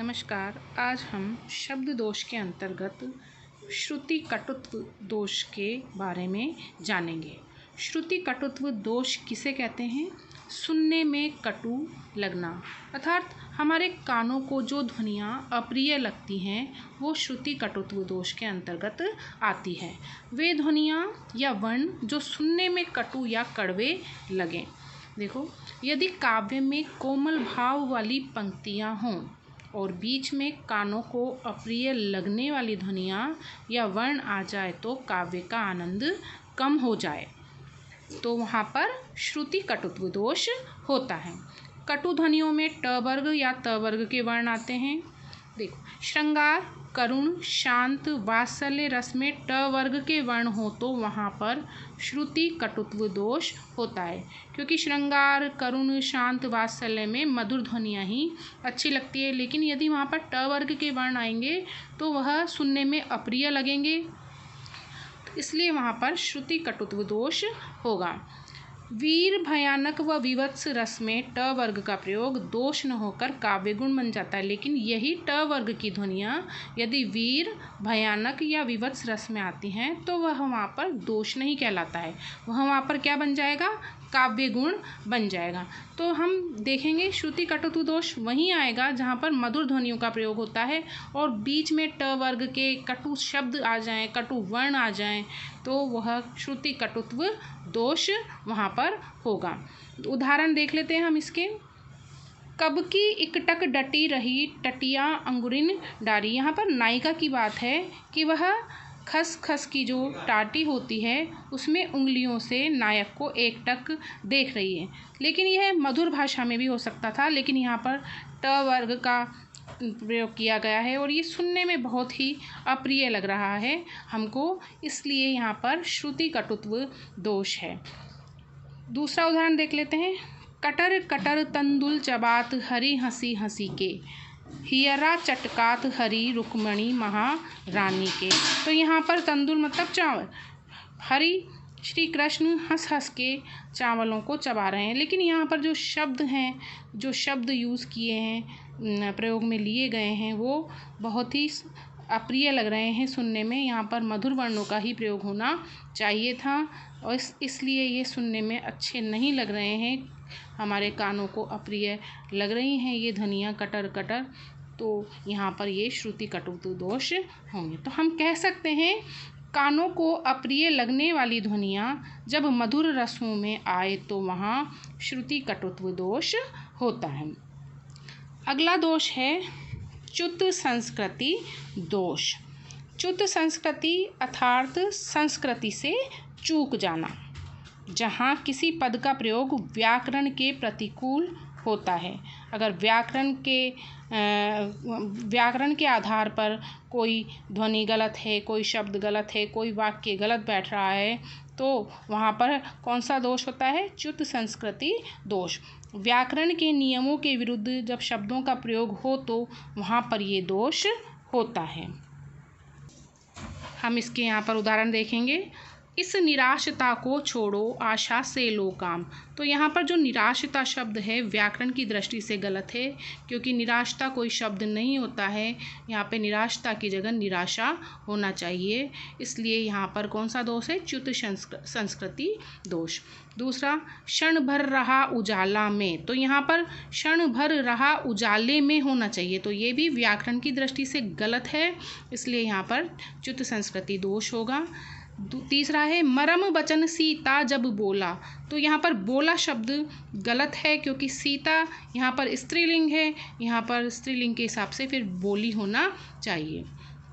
नमस्कार। आज हम शब्द दोष के अंतर्गत श्रुति कटुत्व दोष के बारे में जानेंगे। श्रुति कटुत्व दोष किसे कहते हैं? सुनने में कटु लगना, अर्थात हमारे कानों को जो ध्वनियाँ अप्रिय लगती हैं वो श्रुति कटुत्व दोष के अंतर्गत आती है। वे ध्वनियाँ या वर्ण जो सुनने में कटु या कड़वे लगें। देखो, यदि काव्य में कोमल भाव वाली पंक्तियाँ हों और बीच में कानों को अप्रिय लगने वाली ध्वनियाँ या वर्ण आ जाए तो काव्य का आनंद कम हो जाए, तो वहाँ पर श्रुति कटुत्व दोष होता है। कटु ध्वनियों में ट वर्ग या त वर्ग के वर्ण आते हैं। देखो, श्रृंगार, करुण, शांत, वात्सल्य रस में ट वर्ग के वर्ण हो तो वहाँ पर श्रुति कटुत्व दोष होता है, क्योंकि श्रृंगार, करुण, शांत, वात्सल्य में मधुर ध्वनियाँ ही अच्छी लगती है। लेकिन यदि वहाँ पर ट वर्ग के वर्ण आएंगे तो वह सुनने में अप्रिय लगेंगे, इसलिए वहाँ पर श्रुति कटुत्व दोष होगा। वीर, भयानक व विवत्स रस में ट वर्ग का प्रयोग दोष न होकर काव्य गुण बन जाता है। लेकिन यही ट वर्ग की ध्वनियाँ यदि वीर, भयानक या विवत्स रस में आती हैं तो वह वहाँ पर दोष नहीं कहलाता है, वह वहाँ पर क्या बन जाएगा? काव्य गुण बन जाएगा। तो हम देखेंगे श्रुति कटुत्व दोष वहीं आएगा जहाँ पर मधुर ध्वनियों का प्रयोग होता है और बीच में ट वर्ग के कटु शब्द आ जाएं, कटु वर्ण आ जाएं, तो वह श्रुति कटुत्व दोष वहाँ पर होगा। उदाहरण देख लेते हैं हम इसके। कब की इकटक डटी रही टटिया अंगुरिन डारी। यहाँ पर नायिका की बात है कि वह खस खस की जो टाटी होती है उसमें उंगलियों से नायक को एकटक देख रही है। लेकिन यह मधुर भाषा में भी हो सकता था, लेकिन यहाँ पर ट वर्ग का प्रयोग किया गया है और ये सुनने में बहुत ही अप्रिय लग रहा है हमको, इसलिए यहाँ पर श्रुति कटुत्व दोष है। दूसरा उदाहरण देख लेते हैं। कटर कटर तंदुल चबात हरी हंसी हंसी के, हियरा चटकात हरी रुक्मणी महारानी के। तो यहाँ पर तंदुल मतलब चावल, हरी श्री कृष्ण हंस हंस के चावलों को चबा रहे हैं। लेकिन यहाँ पर जो शब्द हैं, जो शब्द यूज़ किए हैं, प्रयोग में लिए गए हैं, वो बहुत ही अप्रिय लग रहे हैं सुनने में। यहाँ पर मधुर वर्णों का ही प्रयोग होना चाहिए था और इसलिए ये सुनने में अच्छे नहीं लग रहे हैं, हमारे कानों को अप्रिय लग रही हैं ये ध्वनियाँ कटर कटर, तो यहाँ पर ये श्रुति कटुत्व दोष होंगे। तो हम कह सकते हैं कानों को अप्रिय लगने वाली ध्वनियाँ जब मधुर रसों में आए तो वहाँ श्रुति कटुत्व दोष होता है। अगला दोष है च्युत संस्कृति दोष। च्युत संस्कृति अर्थात संस्कृति से चूक जाना, जहाँ किसी पद का प्रयोग व्याकरण के प्रतिकूल होता है। अगर व्याकरण के आधार पर कोई ध्वनि गलत है, कोई शब्द गलत है, कोई वाक्य गलत बैठ रहा है, तो वहाँ पर कौन सा दोष होता है? च्युत संस्कृति दोष। व्याकरण के नियमों के विरुद्ध जब शब्दों का प्रयोग हो तो वहाँ पर ये दोष होता है। हम इसके यहाँ पर उदाहरण देखेंगे। इस निराशता को छोड़ो आशा से लो काम। तो यहाँ पर जो निराशता शब्द है व्याकरण की दृष्टि से गलत है, क्योंकि निराशता कोई शब्द नहीं होता है। यहाँ पे निराशता की जगह निराशा होना चाहिए, इसलिए यहाँ पर कौन सा दोष है? च्युत संस्कृति दोष। दूसरा, क्षण भर रहा उजाला में। तो यहाँ पर क्षण भर रहा उजाले में होना चाहिए, तो ये भी व्याकरण की दृष्टि से गलत है, इसलिए यहाँ पर च्युत संस्कृति दोष होगा। तीसरा है मरम वचन सीता जब बोला। तो यहाँ पर बोला शब्द गलत है, क्योंकि सीता यहाँ पर स्त्रीलिंग है, यहाँ पर स्त्रीलिंग के हिसाब से फिर बोली होना चाहिए।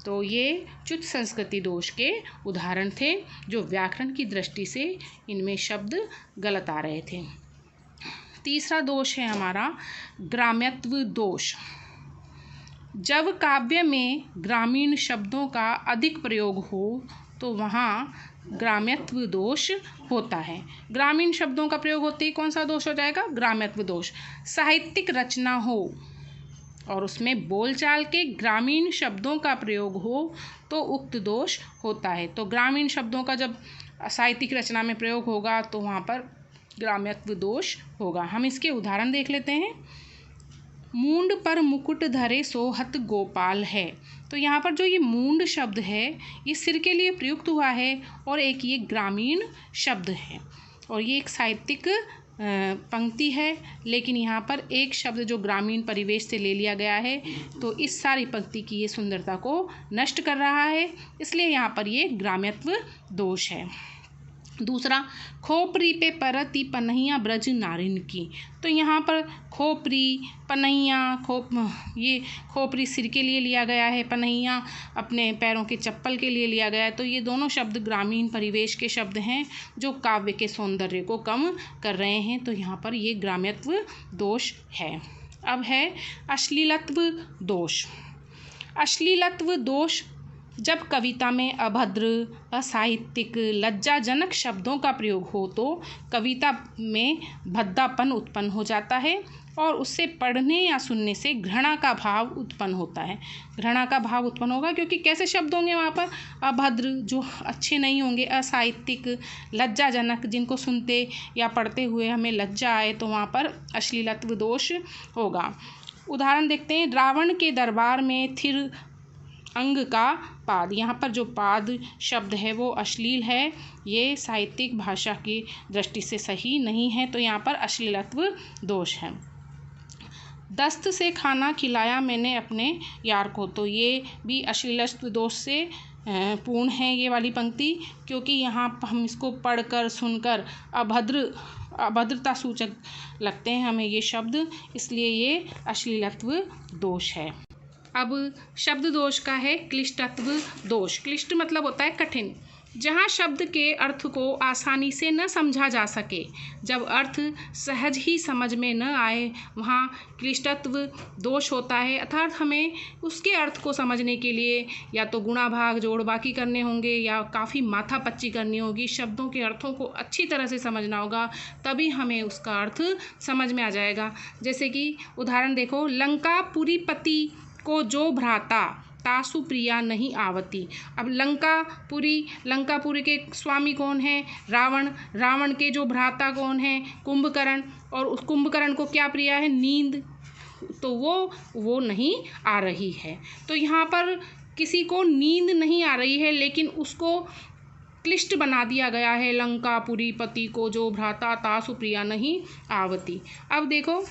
तो ये च्युत संस्कृति दोष के उदाहरण थे जो व्याकरण की दृष्टि से इनमें शब्द गलत आ रहे थे। तीसरा दोष है हमारा ग्राम्यत्व दोष। जब काव्य में ग्रामीण शब्दों का अधिक प्रयोग हो तो वहाँ ग्राम्यत्व दोष होता है। ग्रामीण शब्दों का प्रयोग होते ही कौन सा दोष हो जाएगा? ग्राम्यत्व दोष। साहित्यिक रचना हो और उसमें बोलचाल के ग्रामीण शब्दों का प्रयोग हो तो उक्त दोष होता है। तो ग्रामीण शब्दों का जब साहित्यिक रचना में प्रयोग होगा तो वहाँ पर ग्राम्यत्व दोष होगा। हम इसके उदाहरण देख लेते हैं। मूंड पर मुकुट धरे सोहत गोपाल है। तो यहाँ पर जो ये मूंड शब्द है ये सिर के लिए प्रयुक्त हुआ है और एक ये ग्रामीण शब्द है और ये एक साहित्यिक पंक्ति है, लेकिन यहाँ पर एक शब्द जो ग्रामीण परिवेश से ले लिया गया है तो इस सारी पंक्ति की ये सुंदरता को नष्ट कर रहा है, इसलिए यहाँ पर ये ग्राम्यत्व दोष है। दूसरा, खोपरी पे परती पनहिया ब्रज नारिन की। तो यहाँ पर खोपरी, पनहिया, ये खोपरी सिर के लिए लिया गया है, पनहिया अपने पैरों के चप्पल के लिए लिया गया है। तो ये दोनों शब्द ग्रामीण परिवेश के शब्द हैं जो काव्य के सौंदर्य को कम कर रहे हैं, तो यहाँ पर ये ग्राम्यत्व दोष है। अब है अश्लीलत्व दोष। अश्लीलत्व दोष जब कविता में अभद्र, असाहित्यिक, लज्जाजनक शब्दों का प्रयोग हो तो कविता में भद्दापन उत्पन्न हो जाता है और उससे पढ़ने या सुनने से घृणा का भाव उत्पन्न होता है। घृणा का भाव उत्पन्न होगा क्योंकि कैसे शब्द होंगे वहाँ पर? अभद्र, जो अच्छे नहीं होंगे, असाहित्यिक, लज्जाजनक, जिनको सुनते या पढ़ते हुए हमें लज्जा आए, तो वहाँ पर अश्लीलत्व दोष होगा। उदाहरण देखते हैं, रावण के दरबार में थिर अंग का पाद। यहाँ पर जो पाद शब्द है वो अश्लील है, ये साहित्यिक भाषा की दृष्टि से सही नहीं है, तो यहाँ पर अश्लीलत्व दोष है। दस्त से खाना खिलाया मैंने अपने यार को। तो ये भी अश्लीलत्व दोष से पूर्ण है ये वाली पंक्ति, क्योंकि यहाँ हम इसको पढ़कर सुनकर अभद्रता सूचक लगते हैं हमें ये शब्द, इसलिए ये अश्लीलत्व दोष है। अब शब्द दोष का है क्लिष्टत्व दोष। क्लिष्ट मतलब होता है कठिन, जहाँ शब्द के अर्थ को आसानी से न समझा जा सके। जब अर्थ सहज ही समझ में न आए वहाँ क्लिष्टत्व दोष होता है, अर्थात हमें उसके अर्थ को समझने के लिए या तो गुणा भाग जोड़ बाकी करने होंगे या काफ़ी माथापच्ची करनी होगी, शब्दों के अर्थों को अच्छी तरह से समझना होगा, तभी हमें उसका अर्थ समझ में आ जाएगा। जैसे कि उदाहरण देखो, लंकापुरी पति को जो भ्राता तासु प्रिया नहीं आवती। अब लंकापुरी के स्वामी कौन है? रावण। रावण के जो भ्राता कौन है? कुंभकर्ण। और उस कुंभकर्ण को क्या प्रिया है? नींद। तो वो नहीं आ रही है। तो यहाँ पर किसी को नींद नहीं आ रही है, लेकिन उसको क्लिष्ट बना दिया गया है, लंकापुरी पति को जो भ्राता तासु प्रिया नहीं आवती। अब देखो,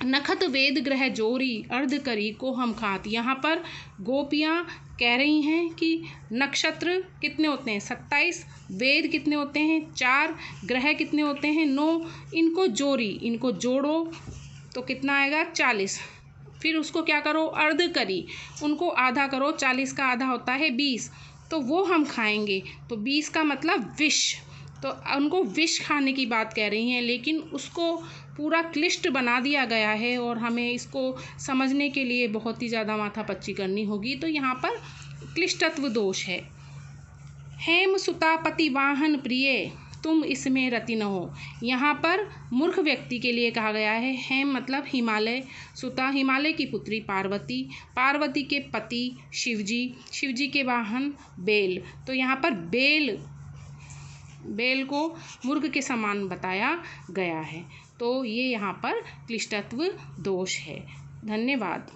नखत वेद ग्रह जोरी अर्ध करी को हम खात। यहाँ पर गोपियाँ कह रही हैं कि नक्षत्र कितने होते हैं? 27, वेद कितने होते हैं? 4, ग्रह कितने होते हैं? 9, इनको जोड़ो तो कितना आएगा? 40। फिर उसको क्या करो? अर्ध करी, उनको आधा करो, 40 का आधा होता है 20, तो वो हम खाएंगे। तो 20 का मतलब विष, तो उनको विष खाने की बात कह रही हैं, लेकिन उसको पूरा क्लिष्ट बना दिया गया है और हमें इसको समझने के लिए बहुत ही ज़्यादा माथापच्ची करनी होगी, तो यहाँ पर क्लिष्टत्व दोष है। हेम सुता पति वाहन प्रिय तुम इसमें रति न हो। यहाँ पर मूर्ख व्यक्ति के लिए कहा गया है। हेम मतलब हिमालय, सुता हिमालय की पुत्री पार्वती, पार्वती के पति शिवजी, शिवजी के वाहन बेल। तो यहाँ पर बेल को मूर्ख के समान बताया गया है, तो ये यहाँ पर क्लिष्टत्व दोष है। धन्यवाद।